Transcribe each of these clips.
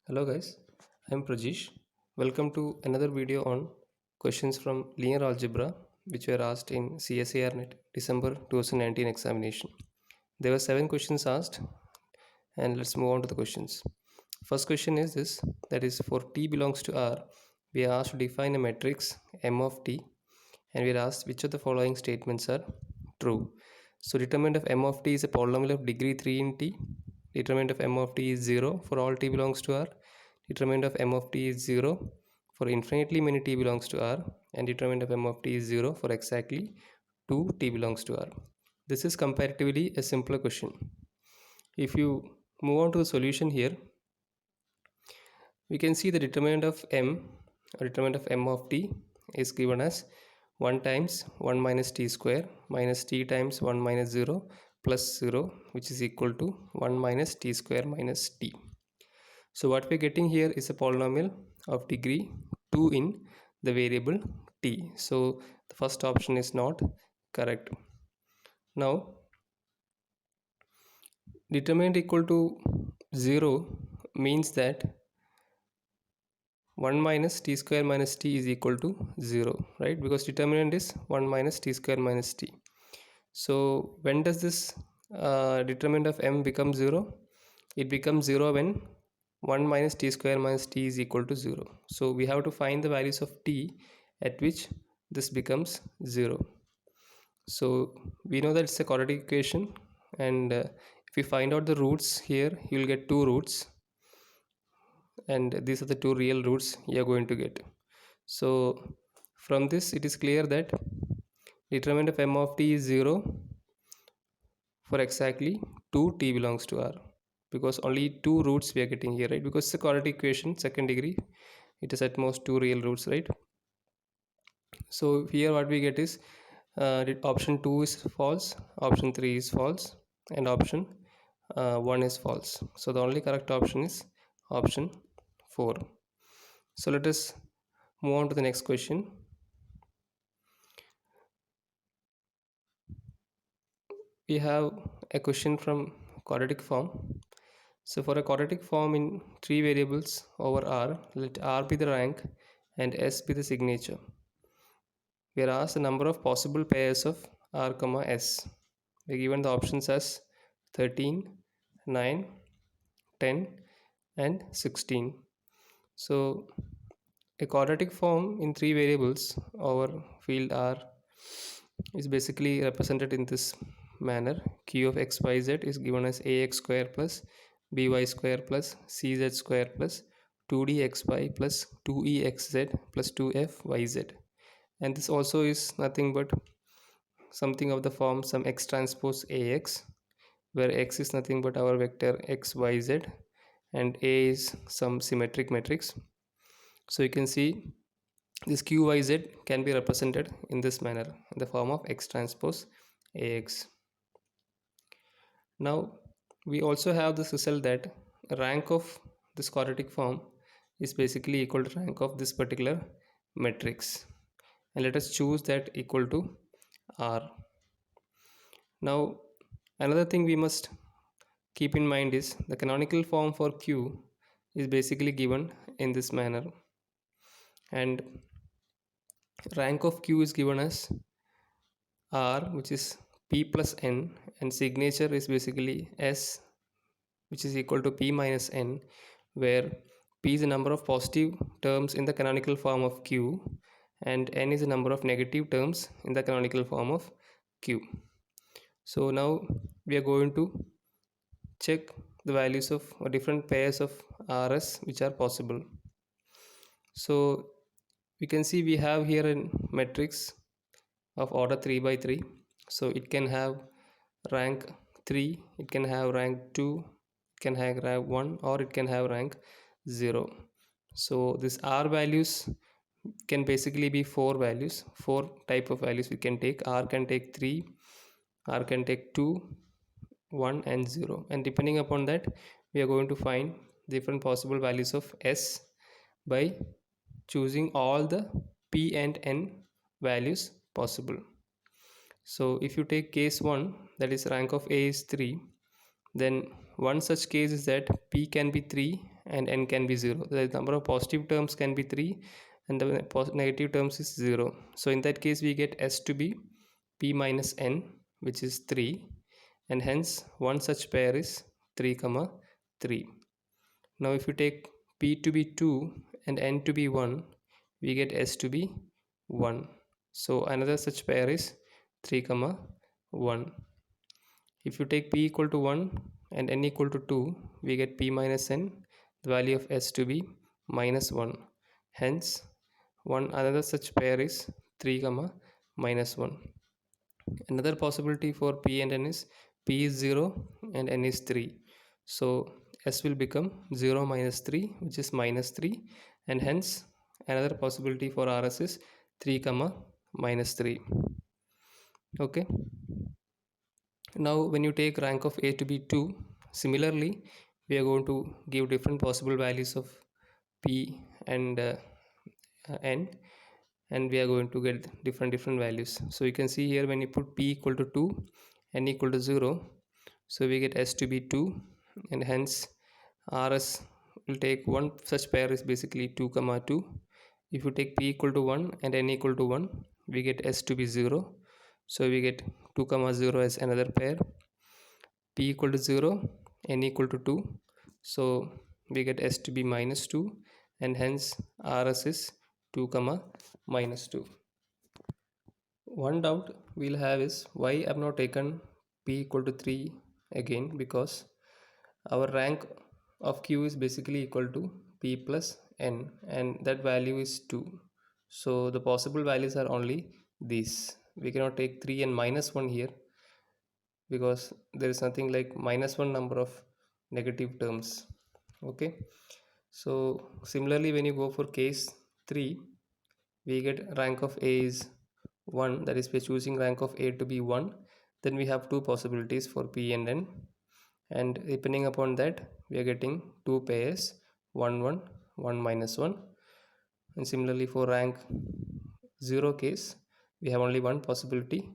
Hello guys, I'm Prajesh. Welcome to another video on questions from linear algebra which were asked in CSIR NET December 2019 examination. There were 7 questions asked and let's move on to the questions. First question is this, that is for t belongs to R, we are asked to define a matrix M of t and we are asked which of the following statements are true. So determinant of M of t is a polynomial of degree 3 in t. Determinant of M of t is 0 for all t belongs to R. Determinant of M of t is 0 for infinitely many t belongs to R, and determinant of M of t is 0 for exactly 2 t belongs to R. This is comparatively a simpler question. If you move on to the solution here, we can see the determinant of M or determinant of M of t is given as 1 times 1 minus t square minus t times 1 minus 0 plus 0, which is equal to 1 minus t square minus t. So what we're getting here is a polynomial of degree 2 in the variable t. So the first option is not correct. Now determinant equal to 0 means that 1 minus t square minus t is equal to 0, right? Because determinant is 1 minus t square minus t. So when does this determinant of m become 0? It becomes 0 when 1 minus t square minus t is equal to 0. So we have to find the values of t at which this becomes 0. So we know that it's a quadratic equation, and if we find out the roots here, you will get two roots, and these are the two real roots you are going to get. So from this it is clear that determinant of m of t is 0 for exactly 2 t belongs to R, because only two roots we are getting here, right? Because it's a quadratic equation, second degree, it is at most two real roots, right? So here what we get is option 2 is false, option 3 is false, and option 1 is false. So the only correct option is option 4. So let us move on to the next question. We have a question from quadratic form. So for a quadratic form in 3 variables over R, let R be the rank and S be the signature. We are asked the number of possible pairs of R comma S. We are given the options as 13, 9, 10 and 16. So a quadratic form in 3 variables over field R is basically represented in this manner. Q of xyz is given as ax square plus by square plus cz square plus 2dxy plus 2exz plus 2fyz, and this also is nothing but something of the form some x transpose ax, where x is nothing but our vector xyz and a is some symmetric matrix. So you can see this qyz can be represented in this manner in the form of x transpose ax. Now we also have this result that rank of this quadratic form is basically equal to rank of this particular matrix, and let us choose that equal to R. Now another thing we must keep in mind is the canonical form for Q is basically given in this manner, and rank of Q is given as R, which is P plus N, and signature is basically S, which is equal to P minus N, where P is the number of positive terms in the canonical form of Q and N is the number of negative terms in the canonical form of Q. So now we are going to check the values of different pairs of RS which are possible. So we can see we have here a matrix of order 3 by 3. So it can have rank 3, it can have rank 2, it can have rank 1, or it can have rank 0. So this R values can basically be 4 values, 4 type of values we can take. R can take 3, R can take 2, 1 and 0, and depending upon that we are going to find different possible values of S by choosing all the P and N values possible. So if you take case 1, that is rank of A is 3, then one such case is that P can be 3 and n can be 0. The number of positive terms can be 3 and the negative terms is 0. So in that case we get s to be p minus n, which is 3, and hence one such pair is 3 comma 3. Now if you take p to be 2 and n to be 1, we get s to be 1. So another such pair is 3 comma 1. If you take p equal to 1 and n equal to 2, we get p minus n, the value of s to be minus 1. Hence another such pair is 3 comma minus 1. Another possibility for p and n is p is 0 and n is 3. So s will become 0 minus 3, which is minus 3, and hence another possibility for rs is 3 comma minus 3. Okay, now when you take rank of a to be 2, similarly we are going to give different possible values of p and n, and we are going to get different values. So you can see here, when you put p equal to 2, n equal to 0, so we get s to be 2, and hence rs will take one such pair is basically 2 comma 2. If you take p equal to 1 and n equal to 1, we get s to be 0, so we get 2 comma 0 as another pair. P equal to 0, n equal to 2, so we get s to be minus 2, and hence rs is 2 comma minus 2. One doubt we'll have is why I've not taken p equal to 3 again, because our rank of q is basically equal to p plus n, and that value is 2. So the possible values are only these. We cannot take 3 and minus 1 here, because there is nothing like minus 1 number of negative terms. Okay, so similarly when you go for case 3, we get rank of a is 1, that is we're choosing rank of a to be 1. Then we have two possibilities for p and n, and depending upon that we are getting two pairs, 1 1 1 minus 1. And similarly for rank 0 case, we have only one possibility,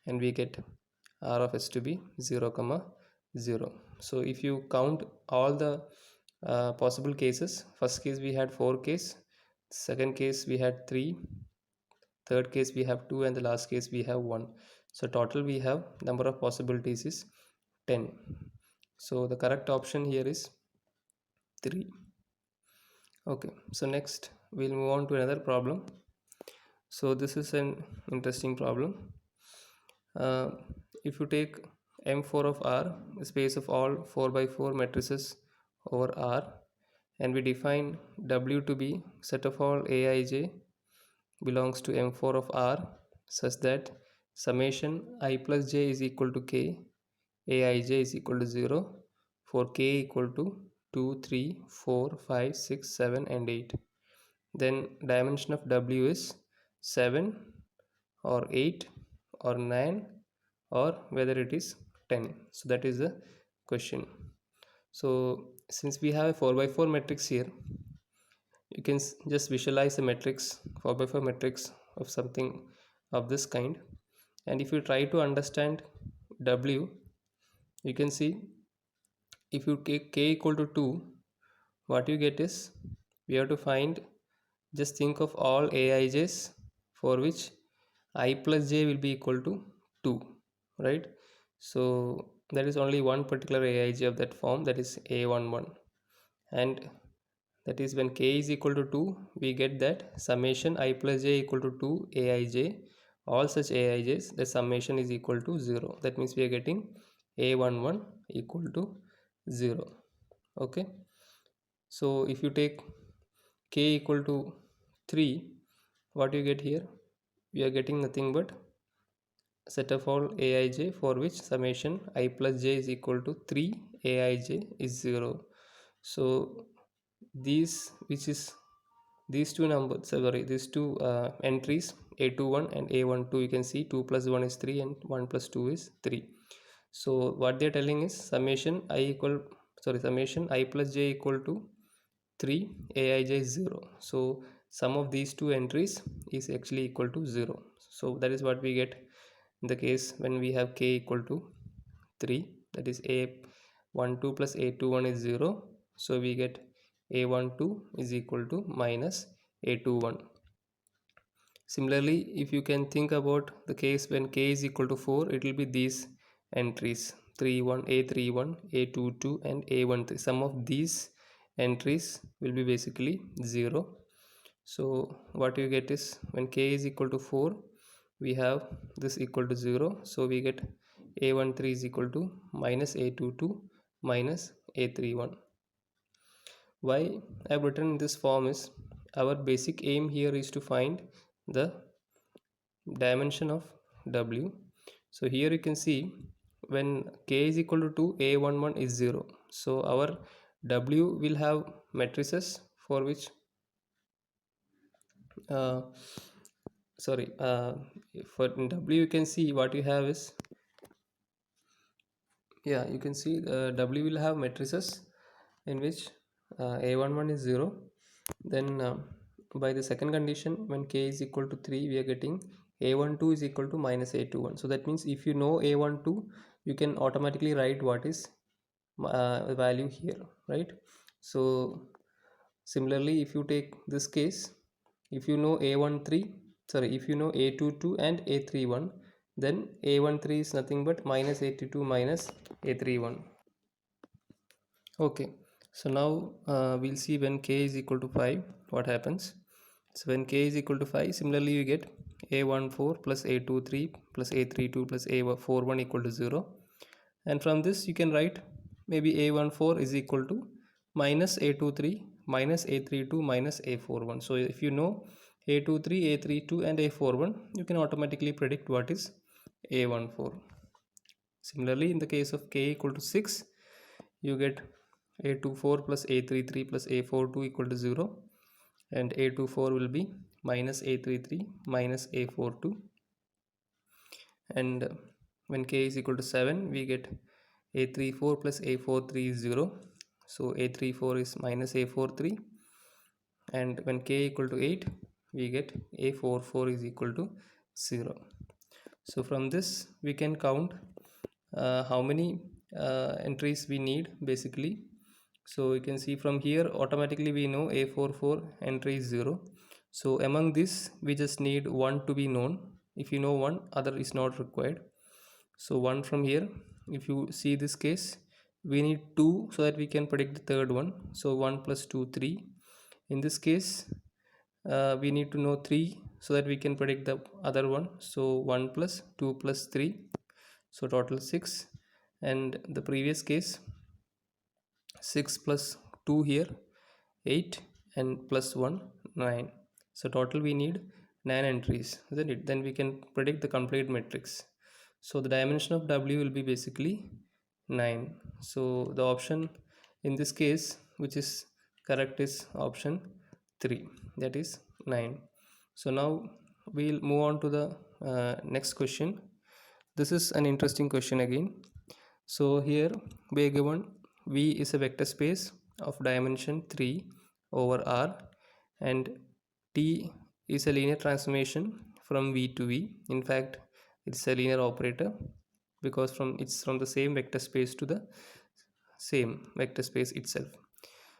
and we get r of s to be 0 comma 0. So if you count all the possible cases, first case we had 4 case, second case we had 3, third case we have 2, and the last case we have 1. So total we have number of possibilities is 10. So the correct option here is 3. Okay, so next we'll move on to another problem. So this is an interesting problem. If you take M4 of R, the space of all 4 by 4 matrices over R, and we define W to be set of all Aij belongs to M4 of R such that summation I plus j is equal to k, Aij is equal to 0 for k equal to 2, 3, 4, 5, 6, 7 and 8. Then dimension of W is 7 or 8 or 9, or whether it is 10. So that is the question. So since we have a 4 by 4 matrix here, you can just visualize a matrix, 4 by 4 matrix of something of this kind. And if you try to understand W, you can see if you take k equal to 2, what you get is we have to find, just think of all Aij's for which I plus j will be equal to 2, right? So there is only one particular Aij of that form, that is A11, and that is when k is equal to 2, we get that summation I plus j equal to 2 Aij, all such Aij's, the summation is equal to 0. That means we are getting A11 equal to 0. Okay, so if you take k equal to 3, what you get here, we are getting nothing but set of all Aij for which summation I plus j is equal to 3 Aij is 0. So these two numbers, sorry, these two entries, A21 and A12, you can see 2 plus 1 is 3 and 1 plus 2 is 3. So what they're telling is summation I plus j equal to 3 Aij is 0. So sum of these two entries is actually equal to 0. So that is what we get in the case when we have k equal to 3, that is A12 plus A21 is 0. So we get a12 is equal to minus a21. Similarly, if you can think about the case when k is equal to 4, it will be these entries 31, a31, a22 and a13. Some of these entries will be basically 0. So what you get is when k is equal to 4, we have this equal to 0. So we get a13 is equal to minus a22 minus a31. Why I have written in this form is our basic aim here is to find the dimension of W. So here you can see when k is equal to 2, a11 is 0. So our W will have matrices for which uh, sorry for in W you can see what you have is, yeah, you can see W will have matrices in which a11 is 0. Then by the second condition, when k is equal to 3, we are getting a12 is equal to minus a21. So that means if you know a12, you can automatically write what is value here, right? So similarly, if you take this case, if you know a13, sorry, if you know a22 and a31, then a13 is nothing but minus a22 minus a31. Okay, so now we'll see when k is equal to 5 what happens. So when k is equal to 5, similarly you get a14 plus a23 plus a32 plus a41 equal to 0. And from this you can write maybe a14 is equal to minus a23 minus a32 minus a41. So if you know a23, a32 and a41, you can automatically predict what is a14. Similarly, in the case of k equal to 6, you get a24 plus a33 plus a42 equal to 0, and a24 will be minus a33 minus a42. And when k is equal to 7, we get a34 plus a43 is 0, so a34 is minus a43. And when k equal to 8, we get a44 is equal to 0. So from this we can count how many entries we need basically. So you can see from here automatically we know a44 entry is 0. So among this we just need one to be known. If you know one, other is not required. So one from here, if you see this case, we need 2 so that we can predict the third one. So 1 plus 2, 3. In this case we need to know 3 so that we can predict the other one. So 1 plus 2 plus 3, so total 6. And the previous case 6 plus 2 here 8 and plus 1 9. So total we need 9 entries, isn't it? Then we can predict the complete matrix. So the dimension of W will be basically 9. So the option in this case which is correct is option 3, that is 9. So now we'll move on to the next question. This is an interesting question again. So here we are given V is a vector space of dimension 3 over R, and T is a linear transformation from V to V. In fact, it's a linear operator because it's from the same vector space to the same vector space itself.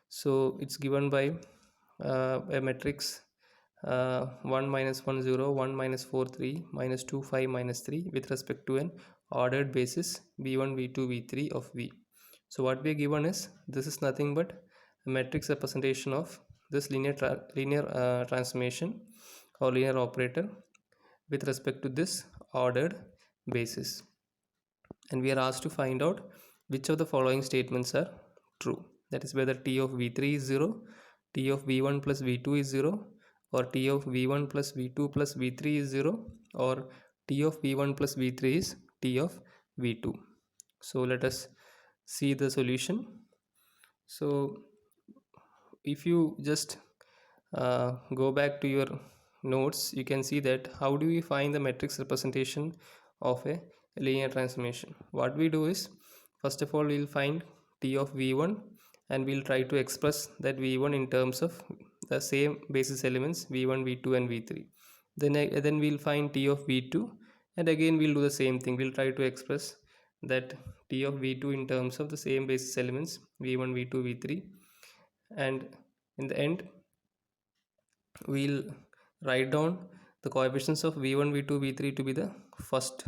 So it's given by a matrix 1 minus 1 0, 1 minus 4 3, minus 2 5 minus 3 with respect to an ordered basis v1 v2 v3 of V. So what we are given is, this is nothing but a matrix representation of this linear transformation or linear operator with respect to this ordered basis, and we are asked to find out which of the following statements are true. That is whether T of V3 is 0, T of V1 plus V2 is 0, or T of V1 plus V2 plus V3 is 0, or T of V1 plus V3 is T of V2. So let us see the solution. So if you just go back to your notes, you can see that how do we find the matrix representation of a linear transformation. What we do is, first of all we'll find T of V1 and we'll try to express that V1 in terms of the same basis elements V1 V2 and V3. Then we'll find T of V2, and again we'll do the same thing. We'll try to express that T of V2 in terms of the same basis elements V1 V2 V3. and in the end we'll write down the coefficients of v1 v2 v3 to be the first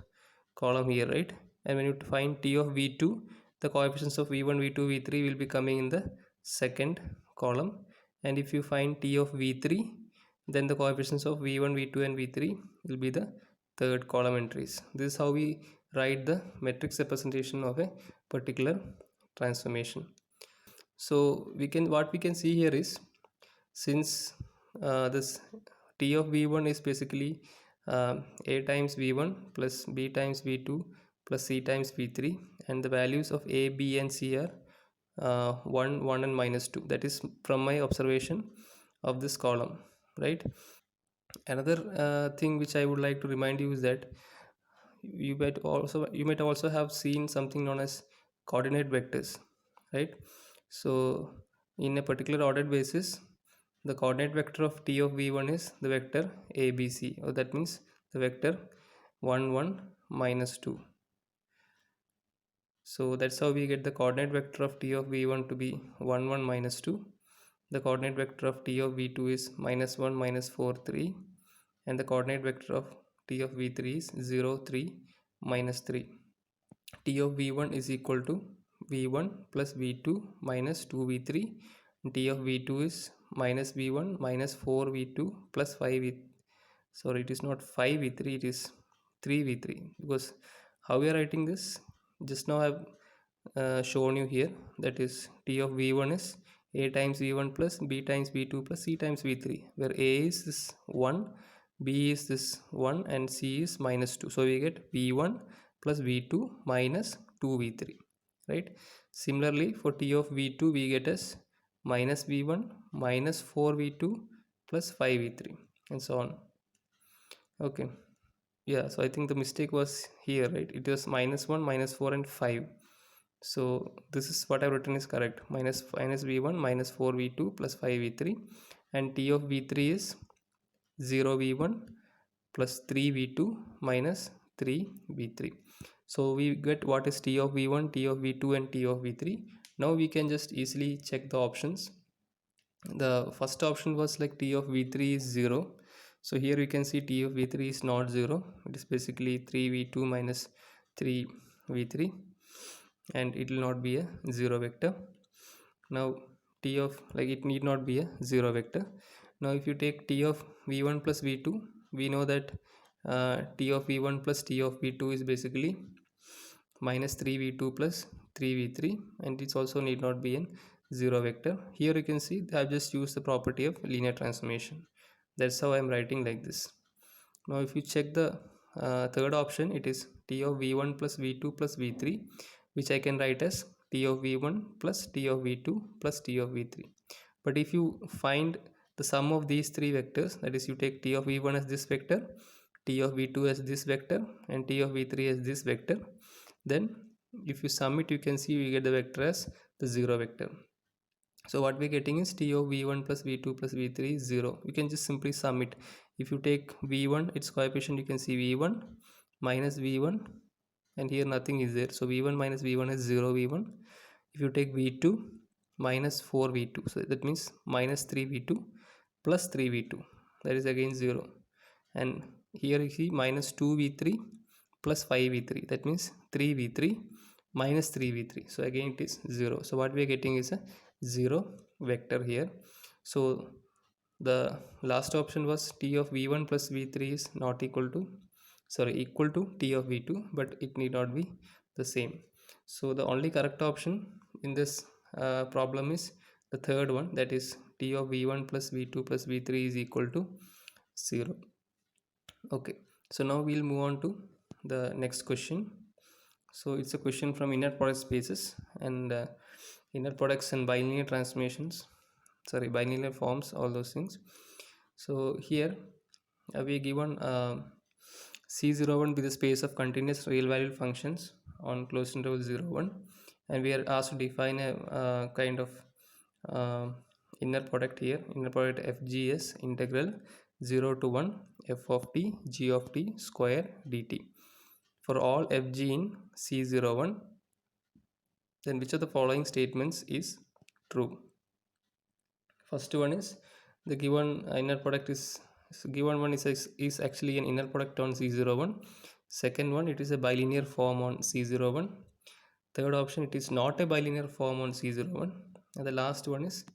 column here, right? And when you find t of v2, the coefficients of v1 v2 v3 will be coming in the second column, and if you find t of v3, then the coefficients of v1 v2 and v3 will be the third column entries. This is how we write the matrix representation of a particular transformation. So what we can see here is, since this t of v1 is basically a times v1 plus b times v2 plus c times v3, and the values of a, b and c are 1 1 and minus 2. That is from my observation of this column, right? Another thing which I would like to remind you is that you might also have seen something known as coordinate vectors, right? So in a particular ordered basis, the coordinate vector of t of v1 is the vector abc, or that means the vector 1 1 minus 2. So that's how we get the coordinate vector of t of v1 to be 1 1 minus 2. The coordinate vector of t of v2 is minus 1 minus 4 3, and the coordinate vector of t of v3 is 0 3 minus 3. T of v1 is equal to v1 plus v2 minus 2v3. T of v2 is minus v1 minus 4v2 plus 5v. Sorry, it is not 5v3, it is 3v3, because how we are writing this, just now I have shown you here, that is T of v1 is a times v1 plus b times v2 plus c times v3, where a is this 1, b is this 1, and c is minus 2. So we get v1 plus v2 minus 2v3, right? Similarly for t of v2 we get as minus v1 minus 4v2 plus 5v3, and so on. Okay, yeah, so I think the mistake was here, right? It was minus 1 minus 4 and 5. So this is what I've written is correct, minus v1 minus 4v2 plus 5v3, and t of v3 is 0v1 plus 3v2 minus 3v3. So we get what is t of v1, t of v2 and t of v3. Now we can just easily check the options. The first option was like t of v3 is 0. So here we can see t of v3 is not 0. It is basically 3v2 minus 3v3, and it will not be a 0 vector. Now t of, like, it need not be a 0 vector. Now if you take t of v1 plus v2, we know that t of v1 plus t of v2 is basically minus 3v2 plus 3v3, and it also need not be a 0 vector. Here you can see I have just used the property of linear transformation. That's how I am writing like this. Now if you check the third option, it is t of v1 plus v2 plus v3, which I can write as t of v1 plus t of v2 plus t of v3. But if you find the sum of these three vectors, that is you take t of v1 as this vector, t of v2 as this vector, and t of v3 as this vector, then if you sum it, you can see we get the vector as the 0 vector. So what we're getting is t of v1 plus v2 plus v3 is 0. You can just simply sum it. If you take v1, its coefficient, you can see v1 minus v1, and here nothing is there, so v1 minus v1 is 0 v1. If you take v2 minus 4v2, so that means minus 3v2 plus 3v2, that is again 0. And here you see minus 2v3 plus 5v3, that means 3v3 minus 3v3, so again it is 0. So what we are getting is a 0 vector here. So the last option was t of v1 plus v3 is not equal to, equal to t of v2, but it need not be the same. So the only correct option in this problem is the third one, that is t of v1 plus v2 plus v3 is equal to 0. Okay, so now we'll move on to the next question. So it's a question from inner product spaces and inner products and bilinear transformations, bilinear forms, all those things. So here we given C01 be the space of continuous real valued functions on closed interval 0 1, and we are asked to define a kind of inner product here, inner product FGS integral 0 to 1 f of t g of t square dt for all fg in C01, then which of the following statements is true? First one is the given inner product is given one is actually an inner product on C01. Second one, it is a bilinear form on C01. Third option, it is not a bilinear form on C01. And the last one is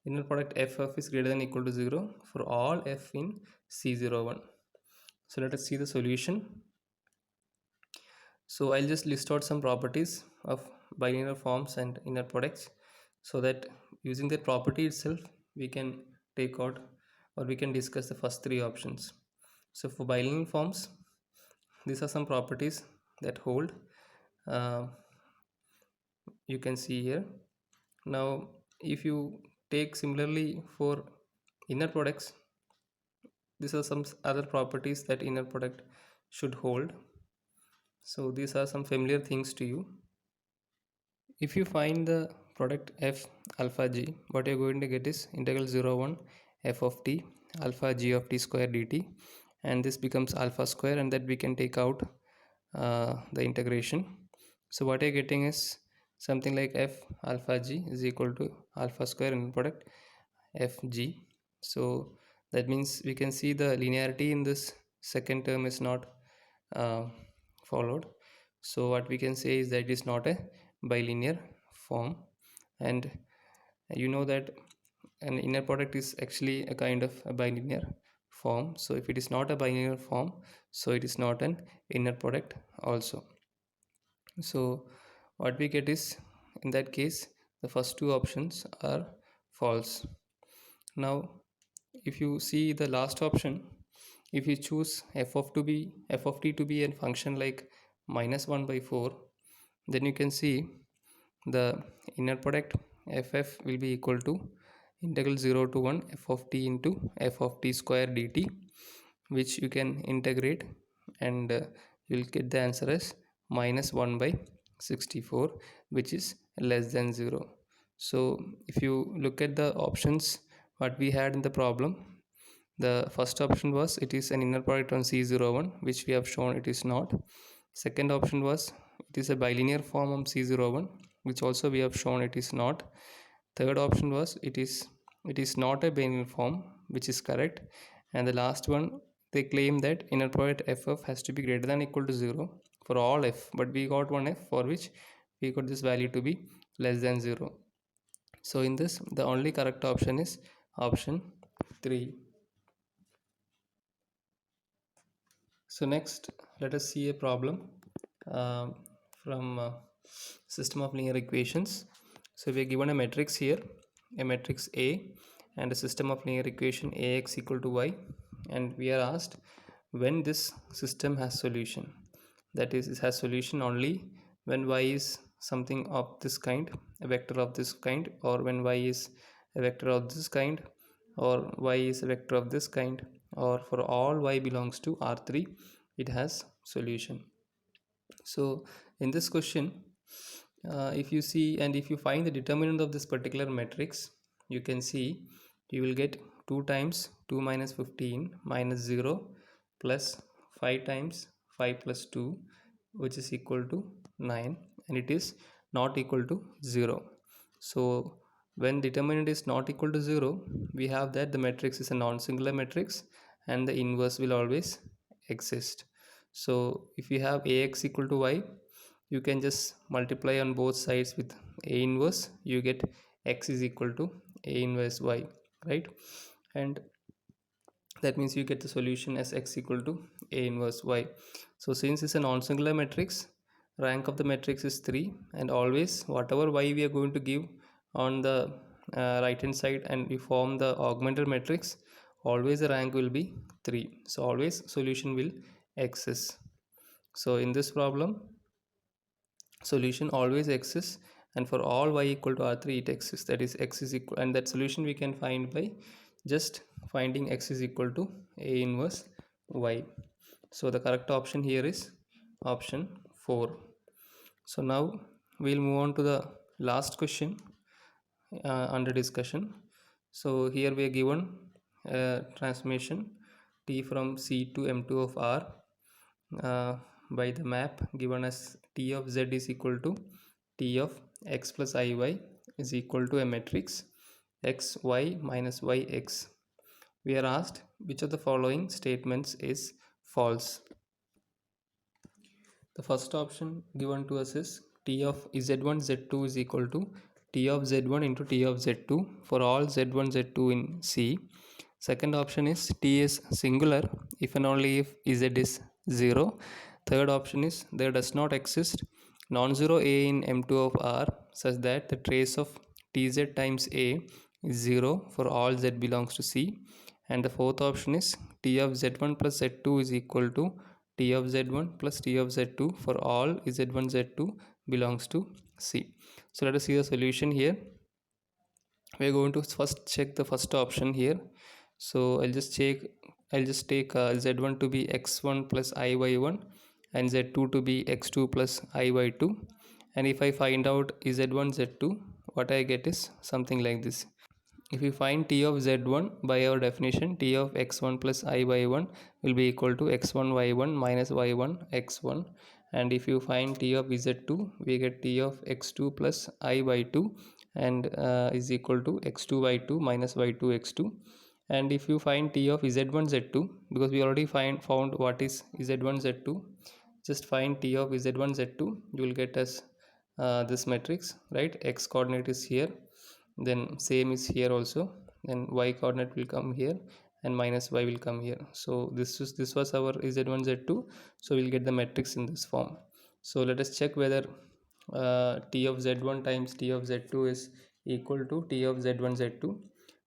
inner product FF is greater than or equal to 0 for all F in C01. So let us see the solution. So I'll just list out some properties of bilinear forms and inner products, so that using that property itself we can take out, or we can discuss the first three options. So for bilinear forms, these are some properties that hold. Uh, you can see here. Now if you take similarly for inner products, these are some other properties that inner product should hold. So these are some familiar things to you. If you find the product f alpha g, what you're going to get is integral 0 1 f of t alpha g of t square dt, and this becomes alpha square, and that we can take out the integration. So what you're getting is something like f alpha g is equal to alpha square in product f g. So that means we can see the linearity in this second term is not uh, followed. So what we can say is that it is not a bilinear form, and you know that an inner product is actually a kind of a bilinear form. So if it is not a bilinear form, so it is not an inner product also. So what we get is, in that case, the first two options are false. Now if you see the last option, if you choose f of t to be a function like -1/4, then you can see the inner product ff will be equal to integral 0 to 1 f of t into f of t square dt, which you can integrate, and you'll get the answer as -1/64, which is less than 0. So if you look at the options what we had in the problem, the first option was it is an inner product on C01, which we have shown it is not. Second option was it is a bilinear form on C01, which also we have shown it is not. Third option was it is not a bilinear form, which is correct. And the last one, they claim that inner product ff has to be greater than or equal to 0 for all f, but we got one f for which we got this value to be less than 0. So in this, the only correct option is option 3. So next, let us see a problem from system of linear equations. So we are given a matrix here, a matrix A, and a system of linear equation Ax equal to y, and we are asked when this system has solution. That is, it has solution only when y is something of this kind, a vector of this kind, or when y is a vector of this kind, or y is a vector of this kind, or for all y belongs to R3, it has solution. So in this question, if you see and if you find the determinant of this particular matrix, you can see you will get 2 times 2 minus 15 minus 0 plus 5 times 5 plus 2, which is equal to 9, and it is not equal to 0. So when determinant is not equal to 0, we have that the matrix is a non-singular matrix and the inverse will always exist. So if you have Ax equal to y, you can just multiply on both sides with A inverse, you get x is equal to A inverse y, right? And that means you get the solution as x equal to A inverse y. So since it's a non-singular matrix, rank of the matrix is 3, and always whatever y we are going to give on the right hand side and we form the augmented matrix, always the rank will be 3. So always solution will exist. So in this problem, solution always exists, and for all y equal to R3 it exists, that is x is equal, and that solution we can find by just finding x is equal to A inverse y. So the correct option here is option 4. So now we'll move on to the last question under discussion. So here we are given transformation t from C to M2 of R by the map given as t of z is equal to t of x plus iy is equal to a matrix xy minus yx. We are asked which of the following statements is false. The first option given to us is T of z1 z2 is equal to T of z1 into T of z2 for all z1 z2 in C. Second option is T is singular if and only if z is 0. Third option is there does not exist non-zero a in M2 of R such that the trace of Tz times a is 0 for all z belongs to C. And the fourth option is T of z1 plus z2 is equal to T of z1 plus T of z2 for all z1 z2 belongs to C. So let us see the solution here. We are going to first check the first option here. So I'll just take z1 to be x1 plus iy1 and z2 to be x2 plus iy2, and if I find out z1 z2, what I get is something like this. If we find T of z1 by our definition, T of x1 plus iy1 will be equal to x1 y1 minus y1 x1, and if you find T of z2, we get T of x2 plus iy2 and is equal to x2 y2 minus y2 x2. And if you find T of z1 z2, because we already found what is z1 z2, just find T of z1 z2, you will get as this matrix, right? X coordinate is here, then same is here also, then y coordinate will come here and minus y will come here. So this was our z1 z2, so we'll get the matrix in this form. So let us check whether T of z1 times T of z2 is equal to T of z1 z2.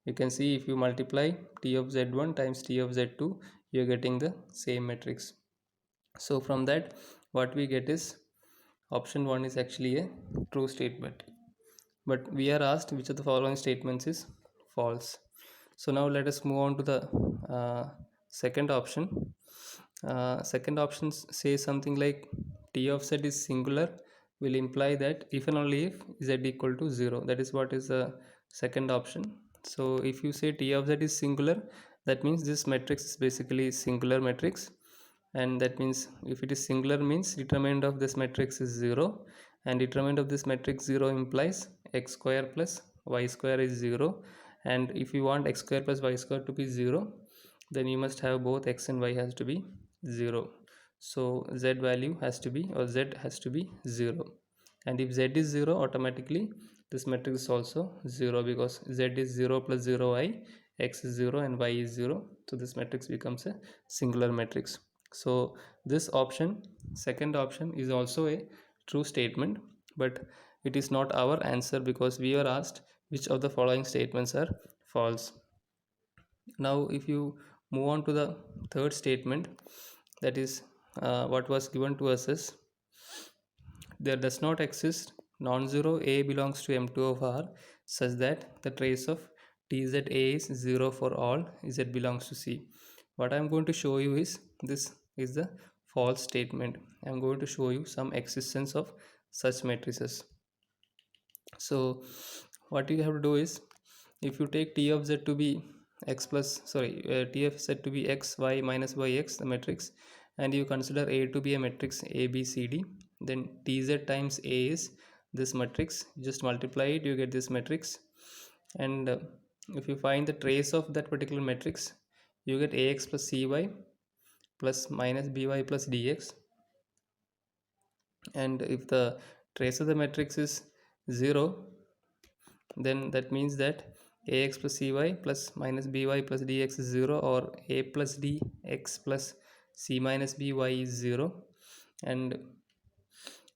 You can see if you multiply T of z1 times T of z2, you're getting the same matrix. So from that what we get is option 1 is actually a true statement, but we are asked which of the following statements is false. So now let us move on to the second option. Second option says something like T of z is singular will imply that if and only if z equal to 0. That is what is the second option. So if you say T of z is singular, that means this matrix is basically singular matrix, and that means if it is singular means determinant of this matrix is 0, and determinant of this matrix 0 implies x square plus y square is 0, and if you want x square plus y square to be 0, then you must have both x and y has to be 0. So z value has to be, or z has to be 0, and if z is 0, automatically this matrix is also 0, because z is 0 plus 0 x is 0 and y is 0, so this matrix becomes a singular matrix. So this option, second option, is also a true statement, but it is not our answer because we are asked which of the following statements are false. Now if you move on to the third statement, that is what was given to us is there does not exist non-zero a belongs to M2 of R such that the trace of TZA is 0 for all Z belongs to C. What I am going to show you is this is the false statement. I am going to show you some existence of such matrices. So what you have to do is, if you take T of Z to be x plus T of Z to be x y minus yx, the matrix, and you consider A to be a matrix A B C D, then Tz times A is this matrix. Just multiply it, you get this matrix, and if you find the trace of that particular matrix, you get Ax plus Cy plus minus By plus Dx, and if the trace of the matrix is 0, then that means that Ax plus Cy plus minus By plus Dx is 0, or A plus Dx plus C minus By is 0. And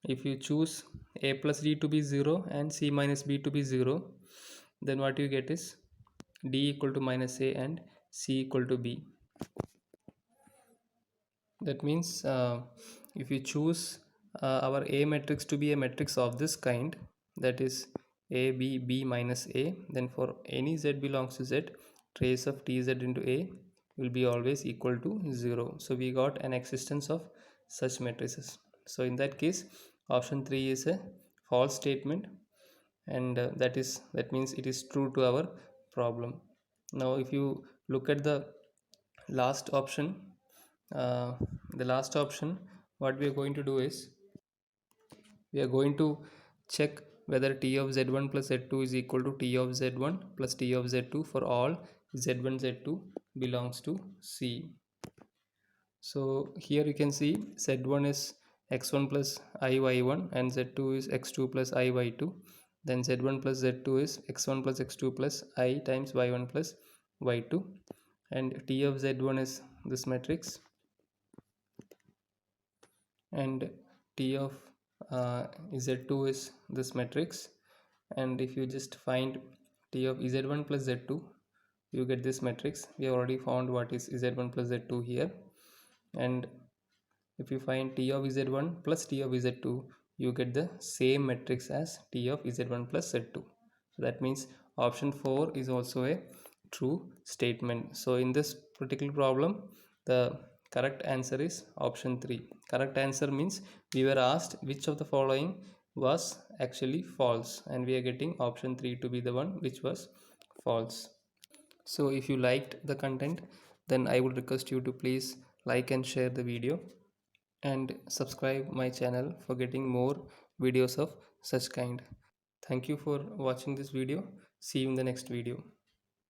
if you choose A plus D to be 0 and C minus B to be 0, then what you get is D equal to minus A and C equal to B. That means if you choose our A matrix to be a matrix of this kind, that is A B B minus A, then for any Z belongs to Z, trace of Tz into A will be always equal to 0. So we got an existence of such matrices. So in that case, option 3 is a false statement, and that means it is true to our problem. Now if you look at the last option, uh, the last option, what we are going to do is we are going to check whether T of Z1 plus Z2 is equal to T of Z1 plus T of Z2 for all Z1 Z2 belongs to C. So here you can see Z1 is x1 plus iy1 and Z2 is x2 plus iy2. Then Z1 plus Z2 is x1 plus x2 plus I times y1 plus y2, and T of Z1 is this matrix, and T of Z2 is this matrix. And if you just find T of Z1 plus Z2, you get this matrix. We have already found what is Z1 plus Z2 here. And if you find T of Z1 plus T of Z2, you get the same matrix as T of Z1 plus Z2. So that means option 4 is also a true statement. So in this particular problem, the correct answer is option 3. Correct answer means we were asked which of the following was actually false, and we are getting option 3 to be the one which was false. So if you liked the content, then I would request you to please like and share the video, and subscribe my channel for getting more videos of such kind. Thank you for watching this video. See you in the next video.